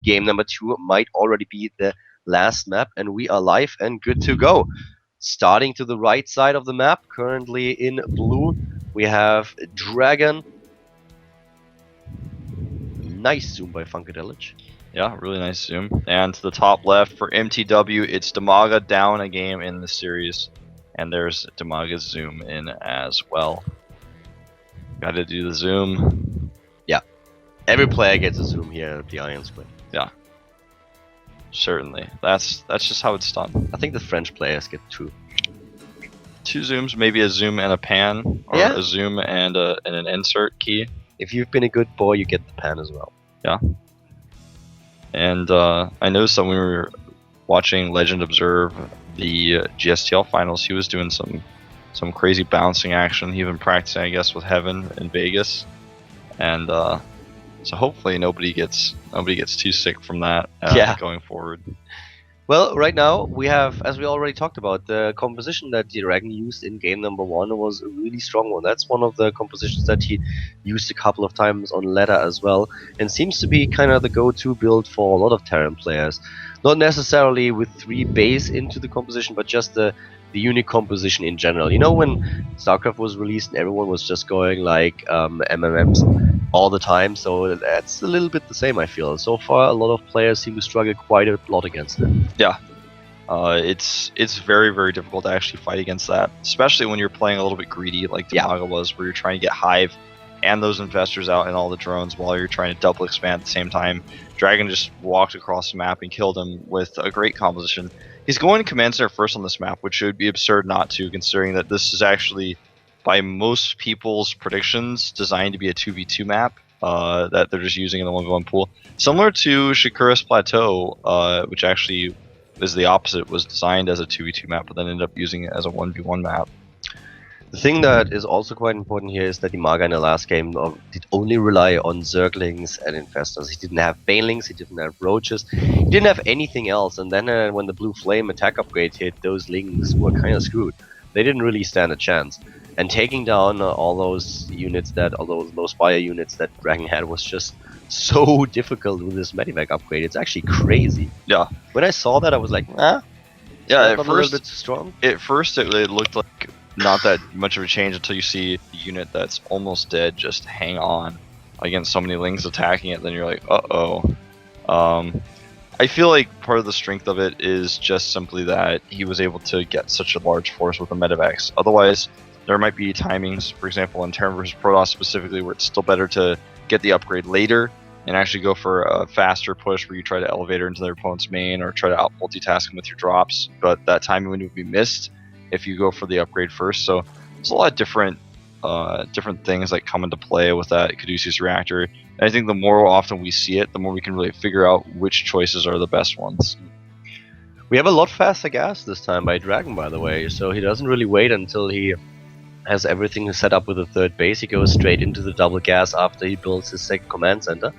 Game number 2 might already be the last map, and we are live and good to go. Starting to the right side of the map, currently in blue, we have Dragon. Nice zoom by Funkadelic. Yeah, really nice zoom. And to the top left for MTW, it's Dimaga down a game in the series. And there's Dimaga's zoom in as well. Gotta do the zoom. Yeah. Every player gets a zoom here at the IronSquid. Yeah. Certainly. That's just how it's done. I think the French players get 2. 2 zooms, maybe a zoom and a pan, or Yeah. a zoom and an insert key. If you've been a good boy, you get the pan as well. Yeah. And I noticed that when we were watching Legend observe the GSTL finals, he was doing some crazy bouncing action. He even practicing, I guess, with Heaven in Vegas, and so hopefully nobody gets too sick from that going forward. Well, right now we have, as we already talked about, the composition that Dragon used in game number 1 was a really strong one. That's one of the compositions that he used a couple of times on ladder as well, and seems to be kind of the go-to build for a lot of Terran players. Not necessarily with 3 base into the composition, but just the unique composition in general. You know, when StarCraft was released and everyone was just going like MMMs all the time, so that's a little bit the same, I feel. So far, a lot of players seem to struggle quite a lot against it. Yeah. It's very, very difficult to actually fight against that, especially when you're playing a little bit greedy like Dimaga was, where you're trying to get Hive and those investors out and all the drones while you're trying to double expand at the same time. Dragon just walked across the map and killed him with a great composition. He's going command center first on this map, which would be absurd not to, considering that this is actually, by most people's predictions, designed to be a 2v2 map that they're just using in the 1v1 pool. Similar to Shakura's Plateau, which actually is the opposite, was designed as a 2v2 map, but then ended up using it as a 1v1 map. The thing that is also quite important here is that Dimaga in the last game did only rely on Zerglings and Infestors. He didn't have Banelings, he didn't have Roaches, he didn't have anything else, and then when the Blue Flame attack upgrade hit, those Lings were kind of screwed. They didn't really stand a chance. And taking down all those units those fire units that Dragon had was just so difficult with this Medivac upgrade. It's actually crazy. Yeah. When I saw that, I was like, yeah, at a little bit strong. At first, it looked like not that much of a change until you see the unit that's almost dead just hang on against so many Lings attacking it. Then you're like, uh-oh. I feel like part of the strength of it is just simply that he was able to get such a large force with the Medivacs. Otherwise, there might be timings, for example, in Terran vs. Protoss specifically, where it's still better to get the upgrade later and actually go for a faster push where you try to elevate her into their opponent's main or try to out multitask them with your drops. But that timing window would be missed if you go for the upgrade first. So there's a lot of different things that come into play with that Caduceus reactor. And I think the more often we see it, the more we can really figure out which choices are the best ones. We have a lot faster gas this time by Dragon, by the way, so he doesn't really wait until he has everything set up with the third base. He goes straight into the double gas after he builds his second command center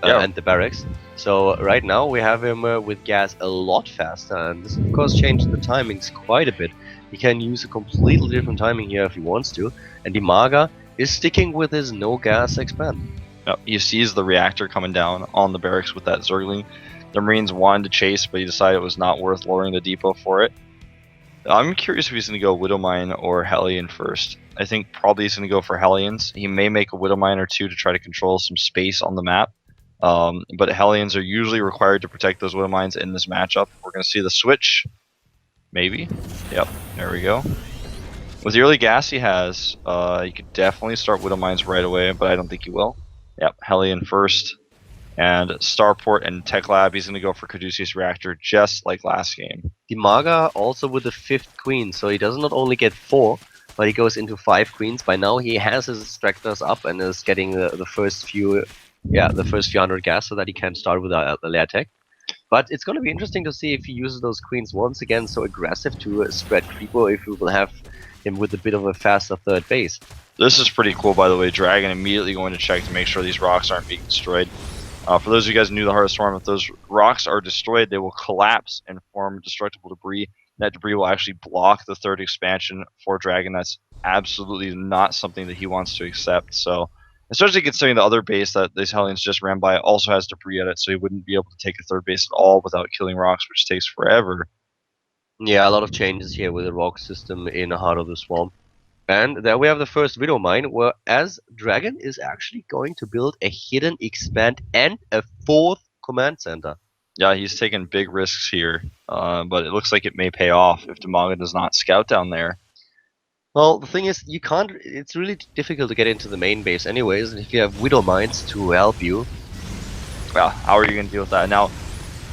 and the barracks. So right now we have him with gas a lot faster, and this of course changed the timings quite a bit. He can use a completely different timing here if he wants to, and Dimaga is sticking with his no gas expand. He sees the reactor coming down on the barracks with that Zergling. The Marines wanted to chase, but he decided it was not worth lowering the depot for it. I'm curious if he's going to go Widowmine or Hellion first. I think probably he's going to go for Hellions. He may make a Widowmine or two to try to control some space on the map. But Hellions are usually required to protect those Widowmines in this matchup. We're going to see the switch. Maybe. Yep, there we go. With the early gas he has, you could definitely start Widowmines right away, but I don't think he will. Yep, Hellion first. And Starport and Tech Lab, he's going to go for Caduceus Reactor just like last game. Dimaga also with the 5th queen, so he does not only get 4, but he goes into 5 queens. By now he has his extractors up and is getting the first few hundred gas so that he can start with a layer tech. But it's going to be interesting to see if he uses those queens once again so aggressive to spread creep, or if we will have him with a bit of a faster third base. This is pretty cool, by the way. Dragon immediately going to check to make sure these rocks aren't being destroyed. For those of you guys who knew the Heart of Storm, if those rocks are destroyed, they will collapse and form destructible debris. That debris will actually block the third expansion for Dragon. That's absolutely not something that he wants to accept. So Especially considering the other base that these Hellions just ran by also has debris at it, so he wouldn't be able to take a third base at all without killing rocks, which takes forever. Yeah, a lot of changes here with the rock system in the heart of the swamp. And there we have the first Widow Mine, whereas Dragon is actually going to build a hidden expand and a fourth command center. Yeah, he's taking big risks here, but it looks like it may pay off if Dimaga does not scout down there. Well, the thing is, you can't. It's really difficult to get into the main base, anyways. And if you have Widow Mines to help you, Well, how are you going to deal with that? Now,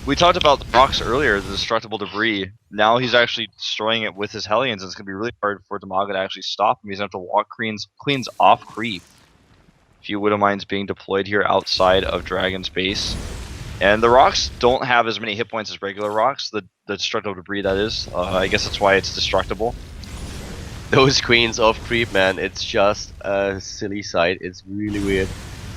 we talked about the rocks earlier, the destructible debris. Now he's actually destroying it with his Hellions, and it's going to be really hard for Dimaga to actually stop him. He's going to have to walk queens off creep. A few Widow Mines being deployed here outside of Dragon's base. And the rocks don't have as many hit points as regular rocks, the destructible debris that is. I guess that's why it's destructible. those queens off creep, man, it's just a silly sight. It's really weird.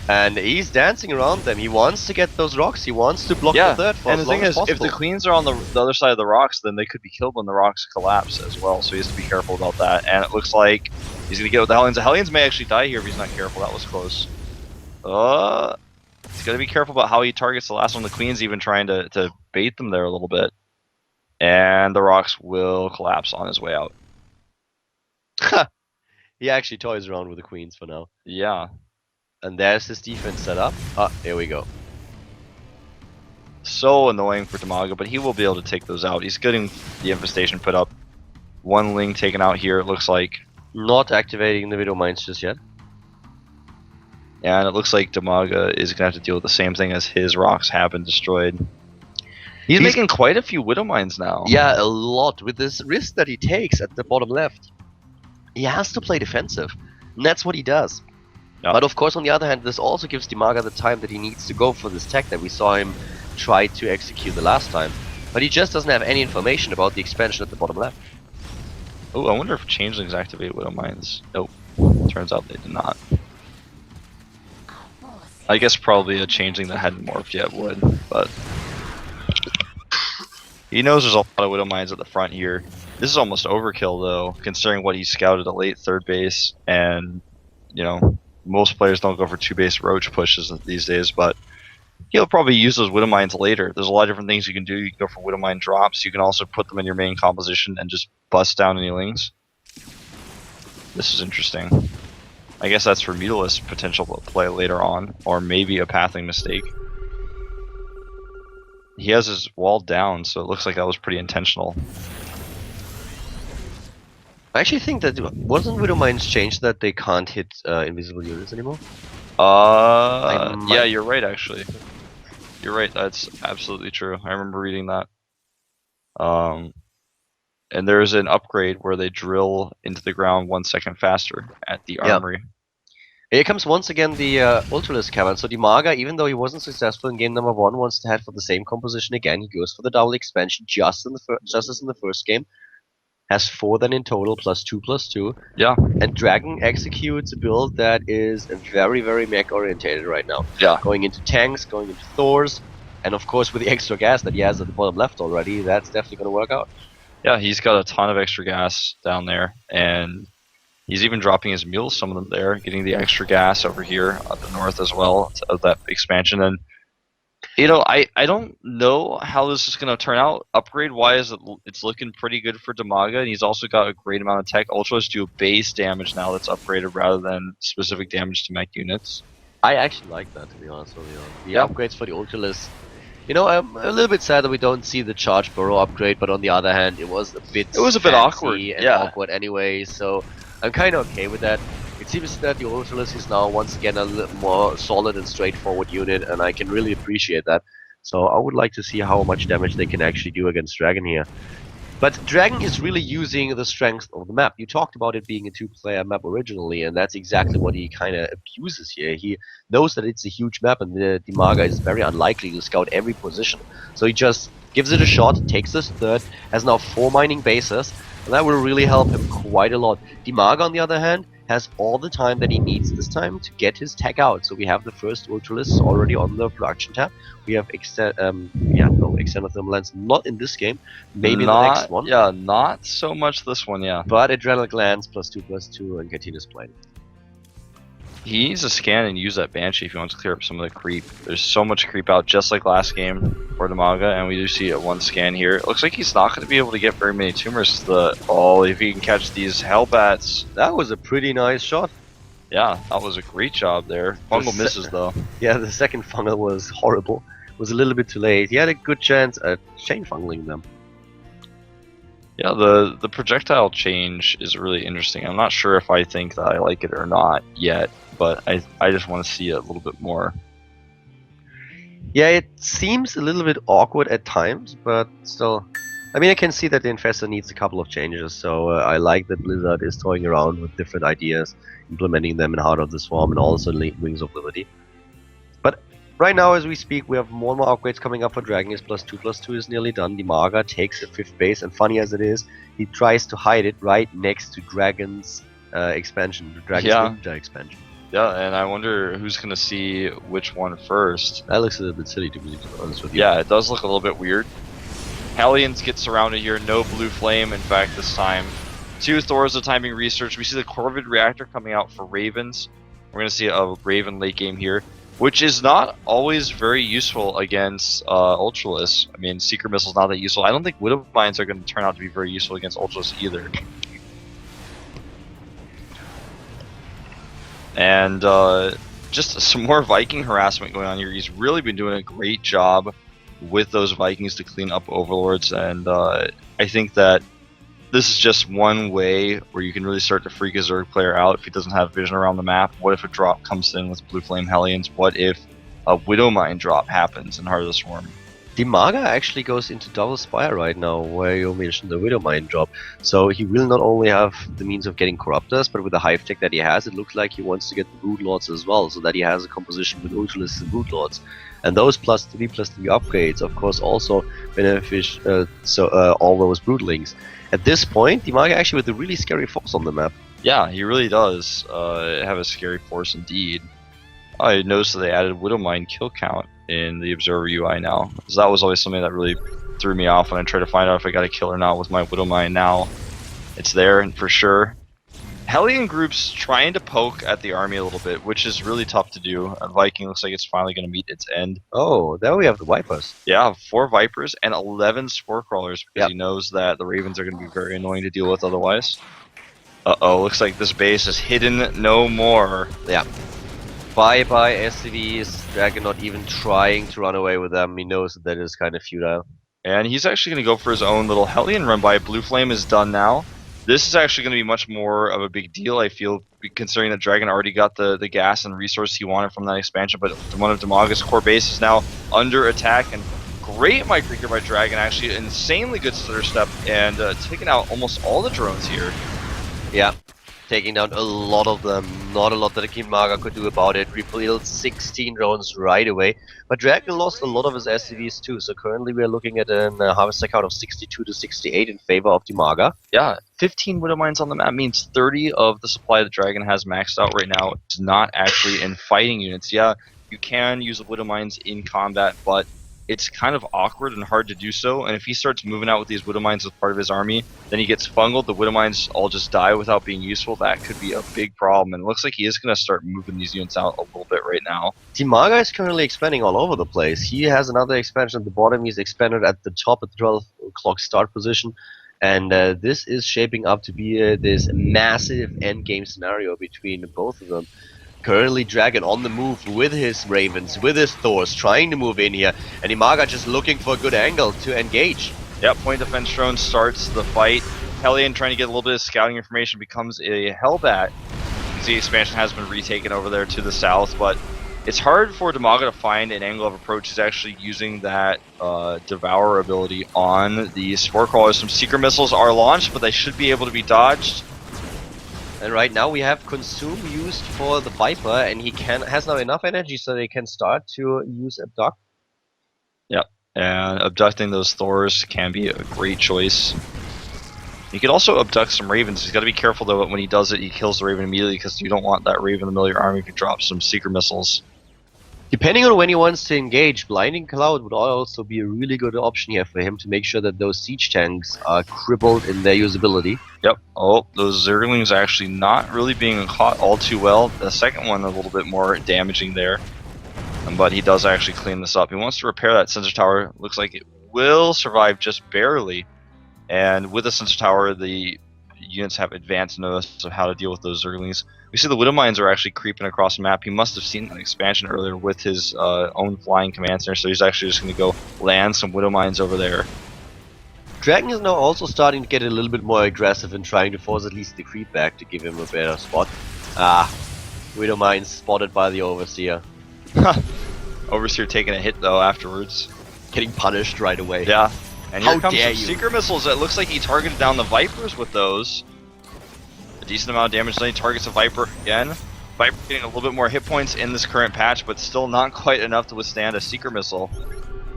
And he's dancing around them. He wants to get those rocks. He wants to block the third for and as the long thing as is, if possible. the queens are on the other side of the rocks, then they could be killed when the rocks collapse as well. So he has to be careful about that. And it looks like he's going to get with the Hellions. The Hellions may actually die here if he's not careful. That was close. He's got to be careful about how he targets the last one. The queen's even trying to bait them there a little bit. And the rocks will collapse on his way out. He actually toys around with the queens for now. Yeah. And there's his defense set up. Ah, here we go. So annoying for Dimaga, but he will be able to take those out. He's getting the infestation put up. One Ling taken out here, it looks like. Not activating the Widow Mines just yet. And it looks like Dimaga is going to have to deal with the same thing as his rocks have been destroyed. He's making quite a few Widow Mines now. Yeah, a lot. With this risk that he takes at the bottom left, he has to play defensive. And that's what he does. Yeah. But of course, on the other hand, this also gives Dimaga the time that he needs to go for this tech that we saw him try to execute the last time. But he just doesn't have any information about the expansion at the bottom left. Oh, I wonder if Changelings activate Widow Mines. Nope. Turns out they did not. I guess probably a Changeling that hadn't morphed yet would, but... He knows there's a lot of Widow Mines at the front here. This is almost overkill, though, considering what he scouted at late third base, and, you know, most players don't go for two base roach pushes these days, but he'll probably use those Widow Mines later. There's a lot of different things you can do. You can go for Widow Mine drops. You can also put them in your main composition and just bust down any Lings. This is interesting. I guess that's for Mutalisk potential play later on, or maybe a pathing mistake. He has his wall down, so it looks like that was pretty intentional. I actually think that wasn't Widow Mines changed that they can't hit invisible units anymore? Yeah, you're right, actually. You're right, that's absolutely true. I remember reading that. And there's an upgrade where they drill into the ground 1 second faster at the armory. Here comes once again the Ultralisk Cavern. So Dimaga, even though he wasn't successful in game number 1, wants to head for the same composition again. He goes for the double expansion just as in the first game. Has 4 then in total, +2/+2. Yeah. And Dragon executes a build that is very, very mech orientated right now. Yeah. Going into tanks, going into Thors, and of course with the extra gas that he has at the bottom left already, that's definitely going to work out. Yeah, he's got a ton of extra gas down there, and he's even dropping his mules, some of them there, getting the extra gas over here at the north as well of that expansion. And you know, I don't know how this is going to turn out. Upgrade-wise, it's looking pretty good for Dimaga, and he's also got a great amount of tech. Ultras do base damage now that's upgraded rather than specific damage to mech units. I actually like that, to be honest with you. The upgrades for the Ultralisk. You know, I'm a little bit sad that we don't see the Charge Burrow upgrade, but on the other hand, it was a bit awkward. And awkward anyway, so I'm kind of okay with that. It seems that the Ultralisk is now once again a little more solid and straightforward unit, and I can really appreciate that. So I would like to see how much damage they can actually do against Dragon here. But Dragon is really using the strength of the map. You talked about it being a 2-player map originally, and that's exactly what he kind of abuses here. He knows that it's a huge map, and the Dimaga is very unlikely to scout every position. So he just gives it a shot, takes this third, has now 4 mining bases, and that will really help him quite a lot. Dimaga, on the other hand, has all the time that he needs this time to get his tech out. So we have the first Ultralisks already on the production tab. We have extended thermal not in this game, maybe the next one. Yeah, not so much this one, yeah. But Adrenal Glands +2/+2 and Catina's Plane. He needs to scan and use that Banshee if he wants to clear up some of the creep. There's so much creep out, just like last game for Dimaga, and we do see it one scan here. It looks like he's not going to be able to get very many tumors. If he can catch these Hellbats. That was a pretty nice shot. Yeah, that was a great job there. Fungal misses though. Yeah, the second fungal was horrible. It was a little bit too late. He had a good chance at chain fungaling them. Yeah, the projectile change is really interesting. I'm not sure if I think that I like it or not yet, but I just want to see it a little bit more. Yeah, it seems a little bit awkward at times, but still. I mean, I can see that the Infestor needs a couple of changes, so I like that Blizzard is toying around with different ideas, implementing them in Heart of the Swarm and also Wings of Liberty. But right now, as we speak, we have more and more upgrades coming up for Dragon. His +2/+2 is nearly done. Dimaga takes the 5th base, and funny as it is, he tries to hide it right next to Dragon's expansion, the Dragon's Ninja expansion. Yeah, and I wonder who's going to see which one first. That looks a little bit silly, to be honest with you. Yeah, it does look a little bit weird. Hellions get surrounded here, no blue flame, in fact, this time. 2 Thors of timing research. We see the Corvid reactor coming out for Ravens. We're going to see a Raven late game here, which is not always very useful against Ultralisk. I mean, Seeker Missile's not that useful. I don't think Widow Mines are going to turn out to be very useful against Ultralisk either. And just some more Viking harassment going on here. He's really been doing a great job with those Vikings to clean up Overlords, and I think that this is just one way where you can really start to freak a Zerg player out if he doesn't have vision around the map. What if a drop comes in with Blue Flame Hellions? What if a Widow Mine drop happens in Heart of the Swarm? Dimaga actually goes into double Spire right now, where you mentioned the Widow Mine drop. So he will not only have the means of getting Corruptors, but with the Hive Tech that he has, it looks like he wants to get the Brood Lords as well, so that he has a composition with Ultralisks and Brood Lords. And those +3/3 upgrades, of course, also benefit all those Broodlings. At this point, Dimaga actually with a really scary force on the map. Yeah, he really does have a scary force indeed. I noticed that they added Widow Mine kill count in the Observer UI now. So that was always something that really threw me off when I tried to find out if I got a kill or not with my Widow Mine. Now it's there, and for sure. Hellion groups trying to poke at the army a little bit, which is really tough to do. Viking looks like it's finally going to meet its end. Oh, there we have the Vipers. Yeah, 4 Vipers and 11 Spore Crawlers, because he knows that the Ravens are going to be very annoying to deal with otherwise. Uh-oh, looks like this base is hidden no more. Yeah. Bye-bye SCVs. Dragon not even trying to run away with them. He knows that is kind of futile. And he's actually going to go for his own little Hellion run by. Blue Flame is done now. This is actually going to be much more of a big deal, I feel, considering that Dragon already got the gas and resource he wanted from that expansion, but one of Dimaga's core base is now under attack, and great micro by Dragon, actually, insanely good stutter step, and taking out almost all the drones here. Yeah, taking down a lot of them. Not a lot that Dimaga could do about it. Rebuilt 16 drones right away. But Dragon lost a lot of his SCVs too, so currently we are looking at a harvest count of 62 to 68 in favor of Dimaga. Yeah, 15 Widow Mines on the map means 30 of the supply that Dragon has maxed out right now is not actually in fighting units. Yeah, you can use the Widow Mines in combat, but it's kind of awkward and hard to do so, and if he starts moving out with these Widow Mines as part of his army, then he gets fungled, the Widow Mines all just die without being useful. That could be a big problem, and it looks like he is going to start moving these units out a little bit right now. Dimaga is currently expanding all over the place. He has another expansion at the bottom, he's expanded at the top at the 12 o'clock start position, and this is shaping up to be this massive endgame scenario between both of them. Currently Dragon on the move with his Ravens, with his Thors, trying to move in here, and Dimaga just looking for a good angle to engage. Yep, point defense drone starts the fight. Hellion trying to get a little bit of scouting information becomes a Hellbat. The expansion has been retaken over there to the south, but it's hard for Dimaga to find an angle of approach. He's actually using that Devour ability on the Spore Crawlers. Some Seeker Missiles are launched, but they should be able to be dodged. And right now we have Consume used for the Viper, and he has now enough energy so they can start to use Abduct. Yep, and abducting those Thors can be a great choice. You can also abduct some Ravens. He's got to be careful though that when he does it, he kills the Raven immediately, because you don't want that Raven in the middle of your army if you drop some Seeker Missiles. Depending on when he wants to engage, Blinding Cloud would also be a really good option here for him to make sure that those siege tanks are crippled in their usability. Yep. Oh, those Zerglings actually not really being caught all too well. The second one a little bit more damaging there. But he does actually clean this up. He wants to repair that sensor tower. Looks like it will survive just barely. And with the sensor tower, the units have advanced notice of how to deal with those Zerglings. We see the Widow Mines are actually creeping across the map. He must have seen an expansion earlier with his own flying command center, so he's actually just going to go land some Widow Mines over there. Dragon is now also starting to get a little bit more aggressive and trying to force at least the creep back to give him a better spot. Widow Mines spotted by the Overseer. Overseer taking a hit though afterwards. Getting punished right away. Yeah. And here How comes dare some you. Seeker Missiles. It looks like he targeted down the Vipers with those. A decent amount of damage. Then he targets a Viper again. Viper getting a little bit more hit points in this current patch, but still not quite enough to withstand a Seeker Missile.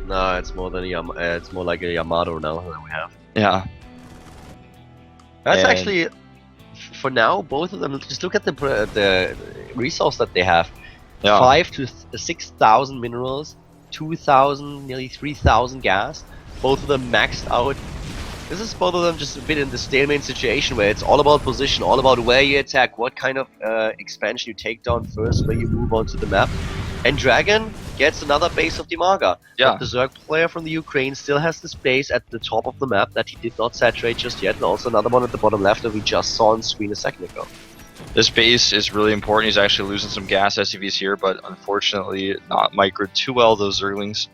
No, it's more than it's more like a Yamato now that we have. Yeah. That's And- actually, for now, both of them. Just look at the resource that they have. Yeah. 5 to 6,000 minerals, 2,000, nearly 3,000 gas. Both of them maxed out. This is both of them just a bit in the stalemate situation where it's all about position, all about where you attack, what kind of expansion you take down first, where you move onto the map. And Dragon gets another base of Dimaga. Yeah. But the Zerg player from the Ukraine still has this base at the top of the map that he did not saturate just yet, and also another one at the bottom left that we just saw on screen a second ago. This base is really important. He's actually losing some gas SCVs here, but unfortunately not microed too well, those Zerglings.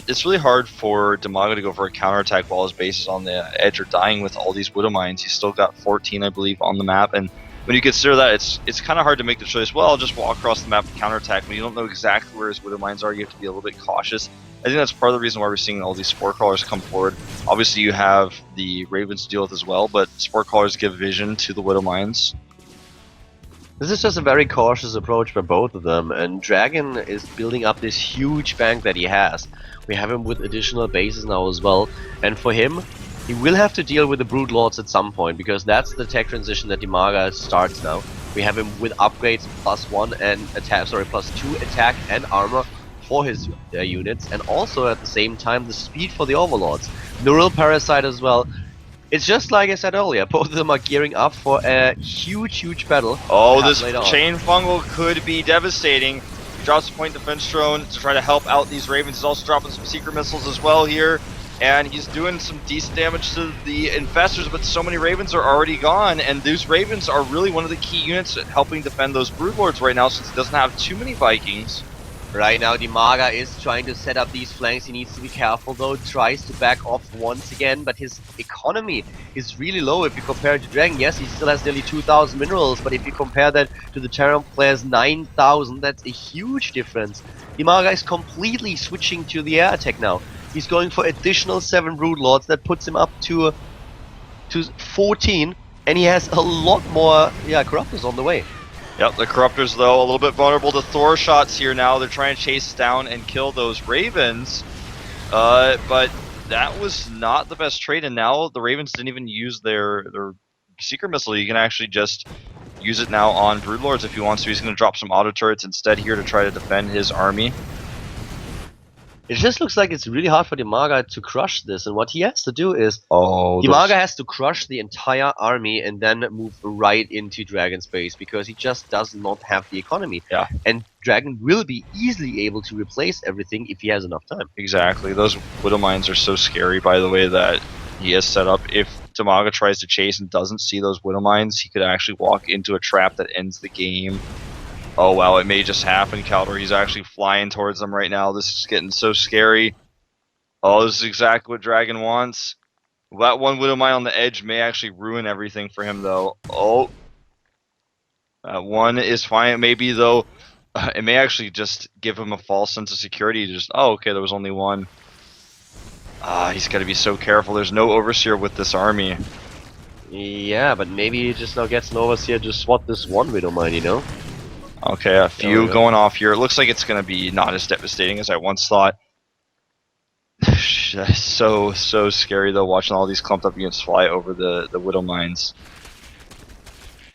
It's really hard for Dimaga to go for a counterattack while his base is on the edge or dying with all these Widow Mines. He's still got 14, I believe, on the map, and when you consider that, it's kind of hard to make the choice, well, I'll just walk across the map and counterattack. When you don't know exactly where his Widow Mines are, you have to be a little bit cautious. I think that's part of the reason why we're seeing all these Spore Crawlers come forward. Obviously, you have the Ravens to deal with as well, but Spore Crawlers give vision to the Widow Mines. This is just a very cautious approach by both of them, and Dragon is building up this huge bank that he has. We have him with additional bases now as well, and for him, he will have to deal with the Brood Lords at some point, because that's the tech transition that Dimaga starts now. We have him with upgrades +1 and +2 attack and armor for his units, and also at the same time the speed for the Overlords. Neural Parasite as well. It's just like I said earlier, both of them are gearing up for a huge battle. Oh, perhaps this later on. Chain Fungal could be devastating. He drops a point defense drone to try to help out these Ravens. He's also dropping some Seeker Missiles as well here. And he's doing some decent damage to the Infestors, but so many Ravens are already gone. And those Ravens are really one of the key units helping defend those Broodlords right now, since he doesn't have too many Vikings. Right now, Dimaga is trying to set up these flanks. He needs to be careful though, tries to back off once again, but his economy is really low if you compare it to Dragon. Yes, he still has nearly 2,000 minerals, but if you compare that to the Terran player's 9,000, that's a huge difference. Dimaga is completely switching to the air attack now. He's going for additional 7 Broodlords, that puts him up to 14, and he has a lot more Corruptors on the way. Yep, the Corruptors, though, a little bit vulnerable to Thor shots here now. They're trying to chase down and kill those Ravens. But that was not the best trade, and now the Ravens didn't even use their Seeker Missile. You can actually just use it now on Broodlords if he wants to. He's going to drop some auto turrets instead here to try to defend his army. It just looks like it's really hard for Dimaga to crush this, and what he has to do is Dimaga has to crush the entire army and then move right into Dragon's base, because he just does not have the economy. Yeah. And Dragon will be easily able to replace everything if he has enough time. Exactly. Those Widow Mines are so scary, by the way, that he has set up. If Dimaga tries to chase and doesn't see those Widow Mines, he could actually walk into a trap that ends the game. Oh wow, it may just happen, Caldor. He's actually flying towards them right now. This is getting so scary. Oh, this is exactly what Dragon wants. That one Widow Mine on the edge may actually ruin everything for him, though. Oh. That one is fine. Maybe, though, it may actually just give him a false sense of security. Just, oh, okay, there was only one. He's got to be so careful. There's no Overseer with this army. Yeah, but maybe he just now gets an Overseer to swat this one Widow Mine, you know? Okay, a few going off here. It looks like it's going to be not as devastating as I once thought. so scary, though, watching all these clumped up units fly over the Widow Mines.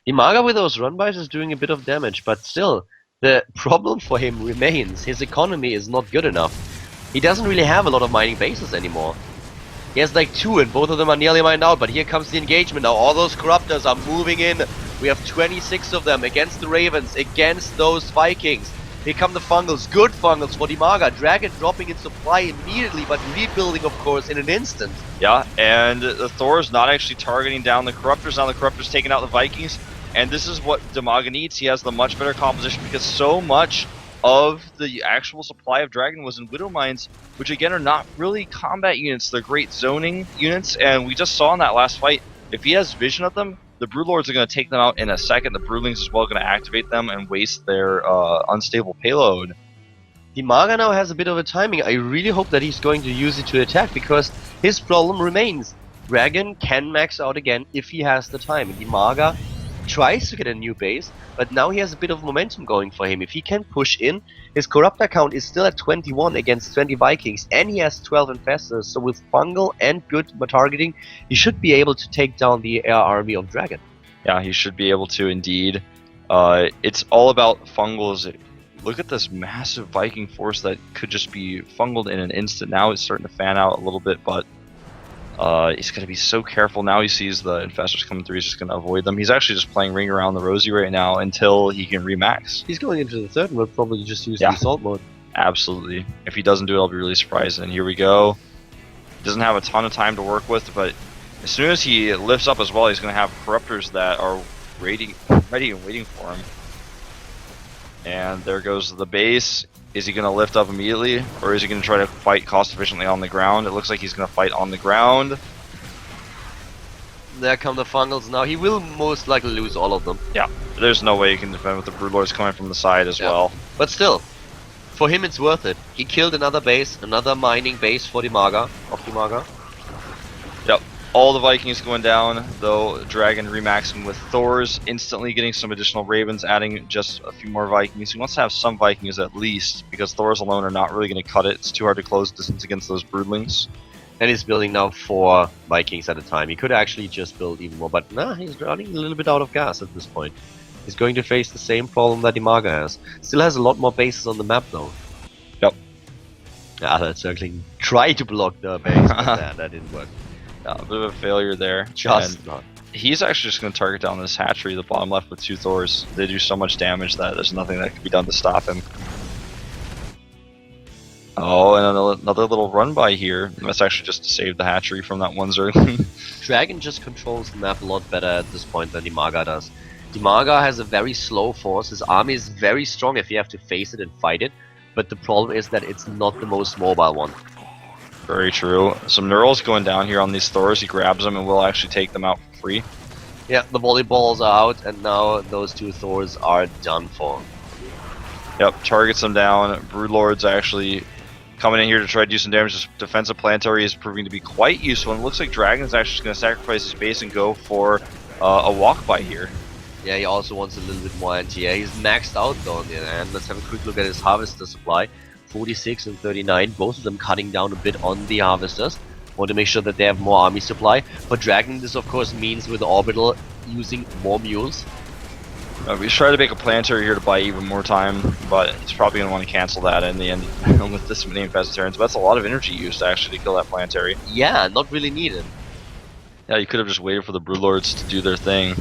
Dimaga with those run-bys is doing a bit of damage, but still, The problem for him remains, his economy is not good enough. He doesn't really have a lot of mining bases anymore. He has like 2 and both of them are nearly mined out, but here comes the engagement now. All those corruptors are moving in. We have 26 of them against the Ravens, against those Vikings. Here come the Fungals, good Fungals for Dimaga. Dragon dropping in supply immediately, but rebuilding of course in an instant. Yeah, and the Thor's not actually targeting down the Corruptors. Now the Corruptors taking out the Vikings. And this is what Dimaga needs. He has the much better composition because so much of the actual supply of Dragon was in Widow Mines, which again are not really combat units. They're great zoning units, and we just saw in that last fight, if he has vision of them, the Broodlords are going to take them out in a second. The Broodlings as well going to activate them and waste their unstable payload. Dimaga now has a bit of a timing. I really hope that he's going to use it to attack, because his problem remains. Dragon can max out again if he has the time. And Dimaga tries to get a new base, but now he has a bit of momentum going for him. If he can push in, his Corruptor count is still at 21 against 20 Vikings, and he has 12 Infestors, so with Fungal and good targeting, he should be able to take down the air army of Dragon. Yeah, he should be able to indeed. It's all about Fungals. Look at this massive Viking force that could just be fungled in an instant. Now it's starting to fan out a little bit, but he's going to be so careful. Now he sees the Infestors coming through, he's just going to avoid them. He's actually just playing Ring Around the Rosie right now until he can remax. He's going into the third and will probably just use the assault mode. Absolutely. If he doesn't do it, I'll be really surprised. And here we go. He doesn't have a ton of time to work with, but as soon as he lifts up as well, he's going to have Corruptors that are ready and waiting for him. And there goes the base. Is he going to lift up immediately, or is he going to try to fight cost efficiently on the ground? It looks like he's going to fight on the ground. There come the Fungals now. He will most likely lose all of them. Yeah, there's no way he can defend with the Broodlords coming from the side as well. But still, for him it's worth it. He killed another base, another mining base for Dimaga. Yep. All the Vikings going down, though Dragon remaxing with Thors, instantly getting some additional Ravens, adding just a few more Vikings. He wants to have some Vikings at least, because Thors alone are not really going to cut it. It's too hard to close distance against those Broodlings. And he's building now 4 Vikings at a time. He could actually just build even more, but nah, he's running a little bit out of gas at this point. He's going to face the same problem that Dimaga has. Still has a lot more bases on the map though. Yep. Yeah, that circling tried to block the base, but that didn't work. Yeah, a bit of a failure there. Just not. He's actually just going to target down this hatchery, the bottom left, with 2 Thors. They do so much damage that there's nothing that can be done to stop him. Oh, and another little run by here. That's actually just to save the hatchery from that one Zergling. Dragon just controls the map a lot better at this point than Dimaga does. Dimaga has a very slow force. His army is very strong if you have to face it and fight it, but the problem is that it's not the most mobile one. Very true. Some Neurals going down here on these Thors. He grabs them and will actually take them out for free. Yeah, the volleyballs are out, and now those 2 Thors are done for. Yep, targets them down. Broodlords actually coming in here to try to do some damage. This defensive planetary is proving to be quite useful, and it looks like Dragon's actually going to sacrifice his base and go for a walk-by here. Yeah, he also wants a little bit more anti-air. He's maxed out though on the other hand. Let's have a quick look at his Harvester supply. 46 and 39, both of them cutting down a bit on the Harvesters. Want to make sure that they have more army supply. For Dragon, this of course means with Orbital using more mules. We try to make a planetary here to buy even more time, but he's probably going to want to cancel that in the end with this many infested turns. But that's a lot of energy used actually to kill that planetary. Yeah, not really needed. Yeah, you could have just waited for the Broodlords to do their thing.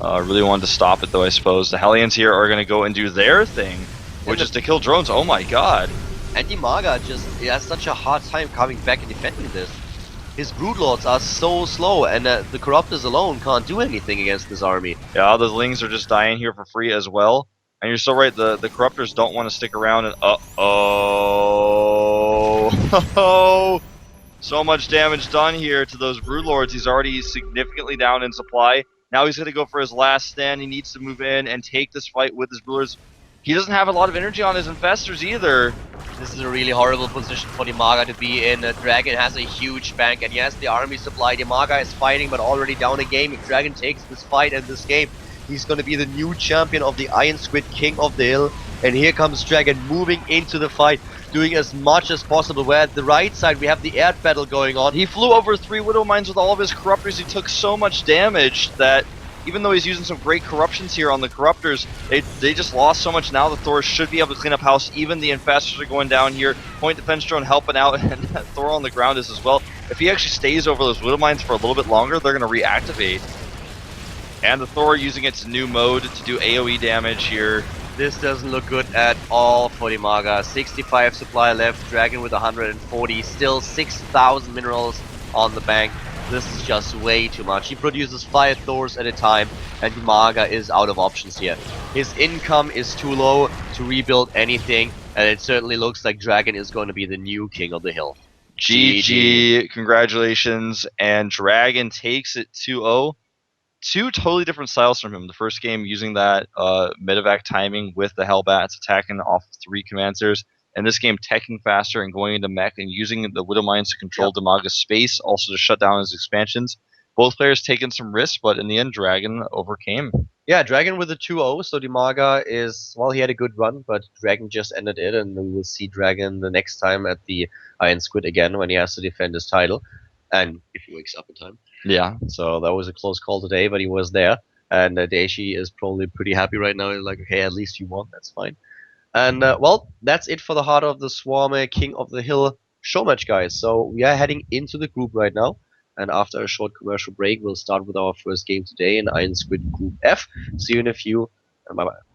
Really wanted to stop it though, I suppose. The Hellions here are going to go and do their thing, which is to kill drones. Oh my god. And Dimaga just has such a hard time coming back and defending this. His Broodlords are so slow, and the Corruptors alone can't do anything against this army. Yeah, the Lings are just dying here for free as well. And you're so right, the Corruptors don't want to stick around, and uh-oh. So much damage done here to those Broodlords. He's already significantly down in supply. Now he's going to go for his last stand. He needs to move in and take this fight with his Broodlords. He doesn't have a lot of energy on his Infestors either. This is a really horrible position for Dimaga to be in. Dragon has a huge bank, and yes, the army supply. Dimaga is fighting, but already down a game. If Dragon takes this fight and this game, he's going to be the new champion of the IronSquid, King of the Hill. And here comes Dragon moving into the fight, doing as much as possible. Where at the right side we have the air battle going on. He flew over 3 Widow Mines with all of his Corruptors. He took so much damage that even though he's using some great corruptions here on the corruptors, they just lost so much now. The Thor should be able to clean up house. Even the infestors are going down here. Point defense drone helping out, and Thor on the ground is as well. If he actually stays over those widow mines for a little bit longer, they're going to reactivate. And the Thor using its new mode to do AoE damage here. This doesn't look good at all for Dimaga. 65 supply left, Dragon with 140, still 6,000 minerals on the bank. This is just way too much. He produces 5 Thors at a time, and Dimaga is out of options here. His income is too low to rebuild anything, and it certainly looks like Dragon is going to be the new king of the hill. GG, congratulations, and Dragon takes it 2-0. Two totally different styles from him. The first game using that medevac timing with the Hellbats attacking off 3 Commanders, and this game teching faster and going into mech and using the Widow Mines to control Dimaga's space, also to shut down his expansions. Both players taking some risks, but in the end, Dragon overcame. Yeah, Dragon with a 2-0, so Dimaga is, well, he had a good run, but Dragon just ended it, and we will see Dragon the next time at the IronSquid again when he has to defend his title, and if he wakes up in time. Yeah. So that was a close call today, but he was there, and Daishi is probably pretty happy right now. He's like, okay, at least you won, that's fine. And, well, that's it for the Heart of the Swarm King of the Hill show match, guys. So we are heading into the group right now. And after a short commercial break, we'll start with our first game today in IronSquid Group F. See you in a few, and bye-bye.